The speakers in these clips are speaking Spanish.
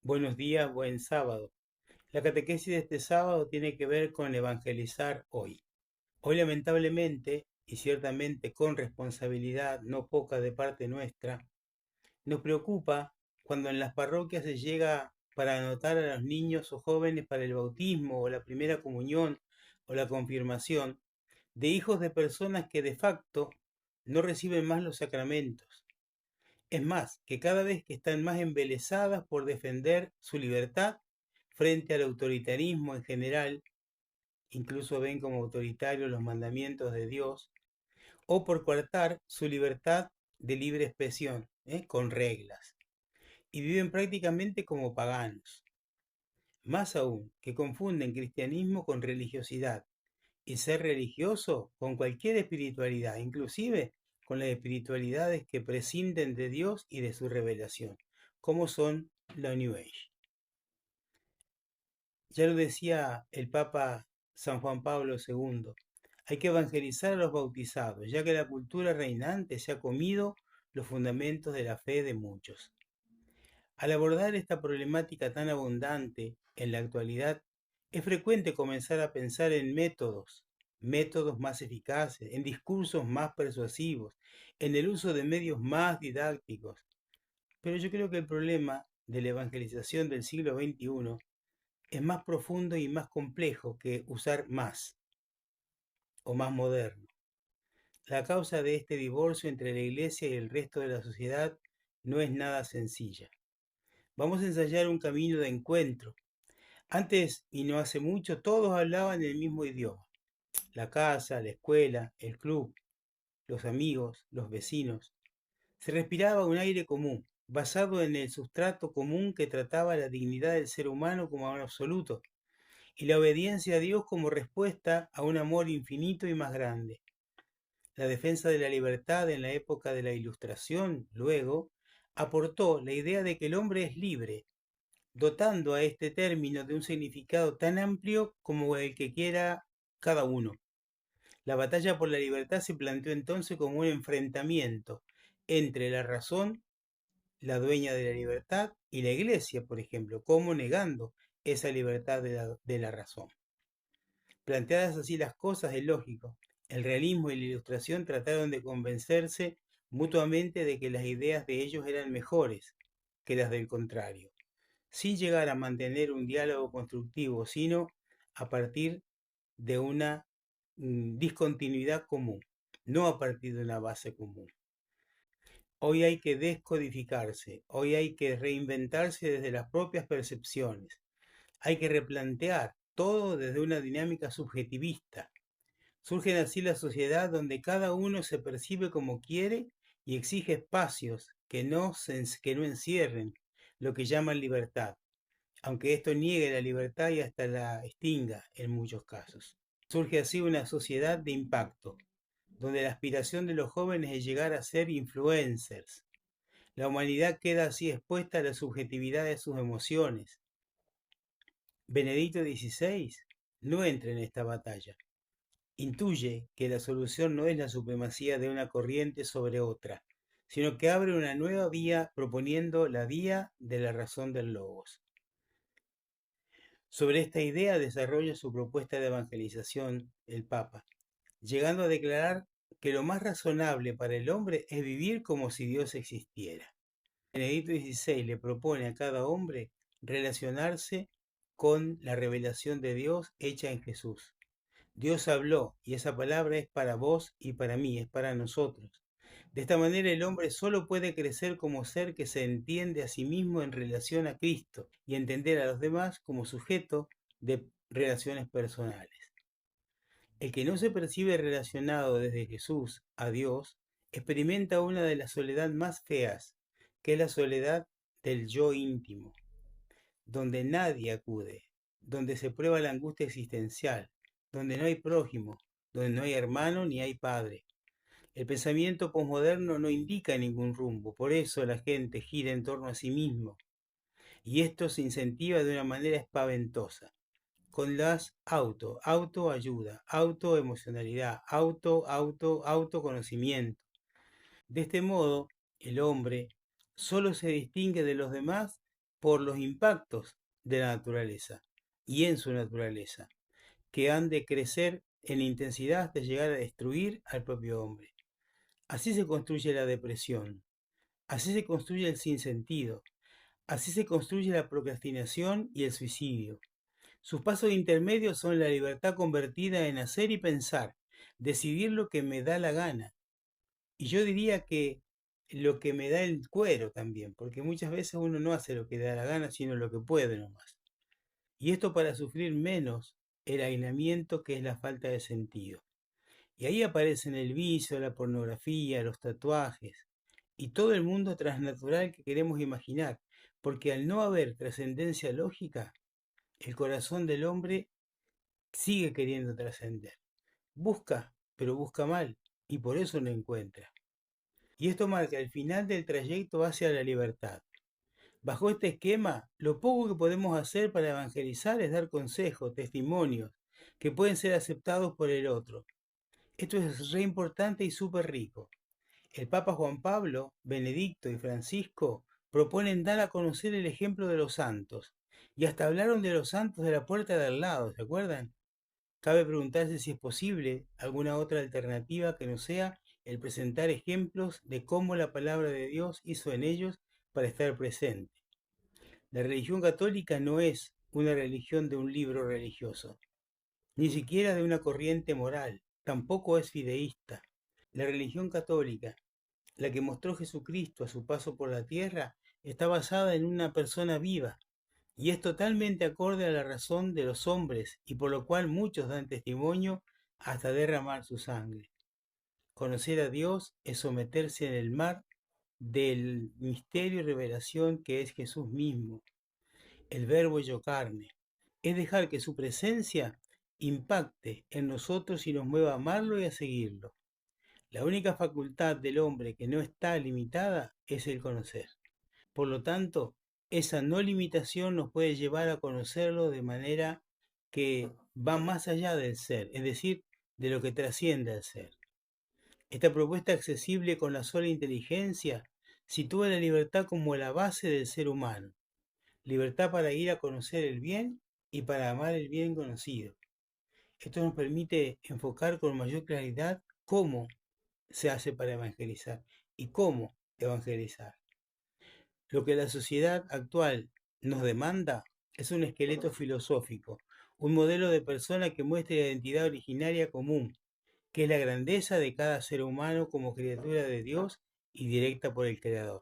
Buenos días, buen sábado. La catequesis de este sábado tiene que ver con evangelizar hoy. Hoy lamentablemente, y ciertamente con responsabilidad no poca de parte nuestra, nos preocupa cuando en las parroquias se llega para anotar a los niños o jóvenes para el bautismo o la primera comunión o la confirmación de hijos de personas que de facto no reciben más los sacramentos. Es más, que cada vez que están más embelesadas por defender su libertad frente al autoritarismo en general, incluso ven como autoritarios los mandamientos de Dios, o por coartar su libertad de libre expresión, con reglas, y viven prácticamente como paganos. Más aún, que confunden cristianismo con religiosidad, y ser religioso con cualquier espiritualidad, inclusive con las espiritualidades que prescinden de Dios y de su revelación, como son la New Age. Ya lo decía el Papa San Juan Pablo II, hay que evangelizar a los bautizados, ya que la cultura reinante se ha comido los fundamentos de la fe de muchos. Al abordar esta problemática tan abundante en la actualidad, es frecuente comenzar a pensar en métodos más eficaces, en discursos más persuasivos, en el uso de medios más didácticos. Pero yo creo que el problema de la evangelización del siglo XXI es más profundo y más complejo que usar más o más moderno. La causa de este divorcio entre la Iglesia y el resto de la sociedad no es nada sencilla. Vamos a ensayar un camino de encuentro. Antes y no hace mucho todos hablaban el mismo idioma. La casa, la escuela, el club, los amigos, los vecinos. Se respiraba un aire común, basado en el sustrato común que trataba la dignidad del ser humano como un absoluto y la obediencia a Dios como respuesta a un amor infinito y más grande. La defensa de la libertad en la época de la Ilustración, luego, aportó la idea de que el hombre es libre, dotando a este término de un significado tan amplio como el que quiera cada uno. La batalla por la libertad se planteó entonces como un enfrentamiento entre la razón, la dueña de la libertad, y la iglesia, por ejemplo, como negando esa libertad de la razón. Planteadas así las cosas, es lógico. El realismo y la ilustración trataron de convencerse mutuamente de que las ideas de ellos eran mejores que las del contrario, sin llegar a mantener un diálogo constructivo, sino a partir de una discontinuidad común, no a partir de una base común. Hoy hay que descodificarse, hoy hay que reinventarse desde las propias percepciones, hay que replantear todo desde una dinámica subjetivista. Surge así la sociedad donde cada uno se percibe como quiere y exige espacios que no encierren lo que llaman libertad, aunque esto niegue la libertad y hasta la extinga en muchos casos. Surge así una sociedad de impacto, donde la aspiración de los jóvenes es llegar a ser influencers. La humanidad queda así expuesta a la subjetividad de sus emociones. Benedicto XVI no entra en esta batalla. Intuye que la solución no es la supremacía de una corriente sobre otra, sino que abre una nueva vía proponiendo la vía de la razón del logos. Sobre esta idea desarrolla su propuesta de evangelización el Papa, llegando a declarar que lo más razonable para el hombre es vivir como si Dios existiera. Benedicto XVI le propone a cada hombre relacionarse con la revelación de Dios hecha en Jesús. Dios habló y esa palabra es para vos y para mí, es para nosotros. De esta manera el hombre solo puede crecer como ser que se entiende a sí mismo en relación a Cristo y entender a los demás como sujeto de relaciones personales. El que no se percibe relacionado desde Jesús a Dios experimenta una de las soledades más feas, que es la soledad del yo íntimo, donde nadie acude, donde se prueba la angustia existencial, donde no hay prójimo, donde no hay hermano ni hay padre. El pensamiento posmoderno no indica ningún rumbo, por eso la gente gira en torno a sí mismo, y esto se incentiva de una manera espaventosa, con las autoayuda, autoemocionalidad, autoconocimiento. De este modo, el hombre solo se distingue de los demás por los impactos de la naturaleza y en su naturaleza, que han de crecer en intensidad hasta llegar a destruir al propio hombre. Así se construye la depresión, así se construye el sinsentido, así se construye la procrastinación y el suicidio. Sus pasos intermedios son la libertad convertida en hacer y pensar, decidir lo que me da la gana. Y yo diría que lo que me da el cuero también, porque muchas veces uno no hace lo que da la gana, sino lo que puede nomás. Y esto para sufrir menos el aislamiento que es la falta de sentido. Y ahí aparecen el vicio, la pornografía, los tatuajes y todo el mundo transnatural que queremos imaginar, porque al no haber trascendencia lógica, el corazón del hombre sigue queriendo trascender. Busca, pero busca mal, y por eso no encuentra. Y esto marca el final del trayecto hacia la libertad. Bajo este esquema, lo poco que podemos hacer para evangelizar es dar consejos, testimonios, que pueden ser aceptados por el otro. Esto es re importante y súper rico. El Papa Juan Pablo, Benedicto y Francisco proponen dar a conocer el ejemplo de los santos. Y hasta hablaron de los santos de la puerta de al lado, ¿se acuerdan? Cabe preguntarse si es posible alguna otra alternativa que no sea el presentar ejemplos de cómo la palabra de Dios hizo en ellos para estar presente. La religión católica no es una religión de un libro religioso, ni siquiera de una corriente moral, tampoco es fideísta. La religión católica, la que mostró Jesucristo a su paso por la tierra, está basada en una persona viva y es totalmente acorde a la razón de los hombres y por lo cual muchos dan testimonio hasta derramar su sangre. Conocer a Dios es someterse en el mar del misterio y revelación que es Jesús mismo, el verbo hecho carne. Es dejar que su presencia impacte en nosotros y nos mueva a amarlo y a seguirlo. La única facultad del hombre que no está limitada es el conocer. Por lo tanto, esa no limitación nos puede llevar a conocerlo de manera que va más allá del ser, es decir, de lo que trasciende al ser. Esta propuesta accesible con la sola inteligencia sitúa la libertad como la base del ser humano, libertad para ir a conocer el bien y para amar el bien conocido. Esto nos permite enfocar con mayor claridad cómo se hace para evangelizar y cómo evangelizar. Lo que la sociedad actual nos demanda es un esqueleto filosófico, un modelo de persona que muestre la identidad originaria común, que es la grandeza de cada ser humano como criatura de Dios y directa por el Creador,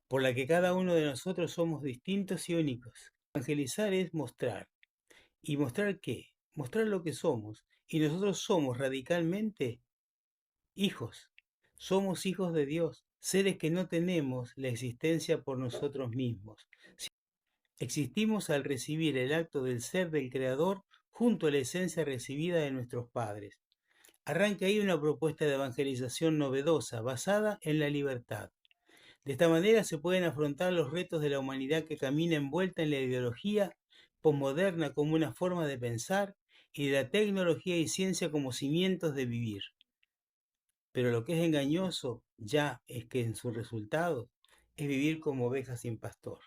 por la que cada uno de nosotros somos distintos y únicos. Evangelizar es mostrar. ¿Y mostrar qué? Mostrar lo que somos. Y nosotros somos radicalmente hijos. Somos hijos de Dios, seres que no tenemos la existencia por nosotros mismos. Existimos al recibir el acto del ser del Creador junto a la esencia recibida de nuestros padres. Arranca ahí una propuesta de evangelización novedosa, basada en la libertad. De esta manera se pueden afrontar los retos de la humanidad que camina envuelta en la ideología posmoderna como una forma de pensar y de la tecnología y ciencia como cimientos de vivir. Pero lo que es engañoso ya es que en su resultado es vivir como ovejas sin pastor,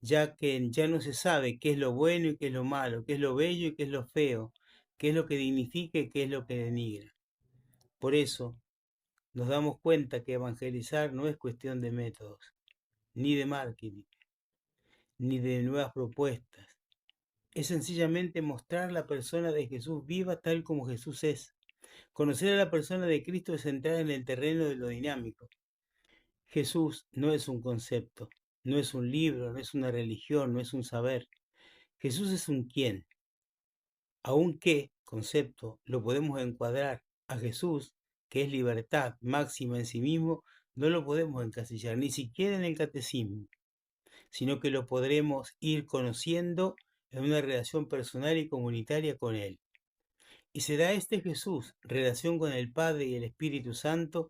ya que ya no se sabe qué es lo bueno y qué es lo malo, qué es lo bello y qué es lo feo, qué es lo que dignifica y qué es lo que denigra. Por eso nos damos cuenta que evangelizar no es cuestión de métodos, ni de marketing, ni de nuevas propuestas. Es sencillamente mostrar la persona de Jesús viva tal como Jesús es. Conocer a la persona de Cristo es entrar en el terreno de lo dinámico. Jesús no es un concepto, no es un libro, no es una religión, no es un saber. Jesús es un quién. Aunque concepto lo podemos encuadrar a Jesús, que es libertad máxima en sí mismo, no lo podemos encasillar, ni siquiera en el catecismo, sino que lo podremos ir conociendo en una relación personal y comunitaria con Él. Y será este Jesús, relación con el Padre y el Espíritu Santo,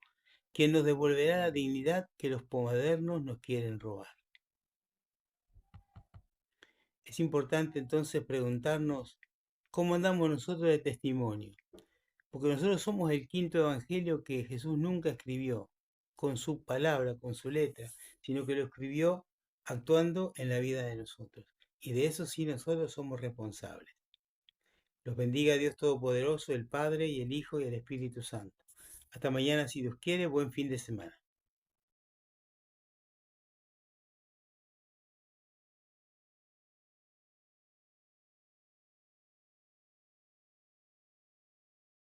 quien nos devolverá la dignidad que los posmodernos nos quieren robar. Es importante entonces preguntarnos cómo andamos nosotros de testimonio, porque nosotros somos el quinto evangelio que Jesús nunca escribió con su palabra, con su letra, sino que lo escribió actuando en la vida de nosotros. Y de eso sí nosotros somos responsables. Los bendiga Dios Todopoderoso, el Padre y el Hijo y el Espíritu Santo. Hasta mañana si Dios quiere, buen fin de semana.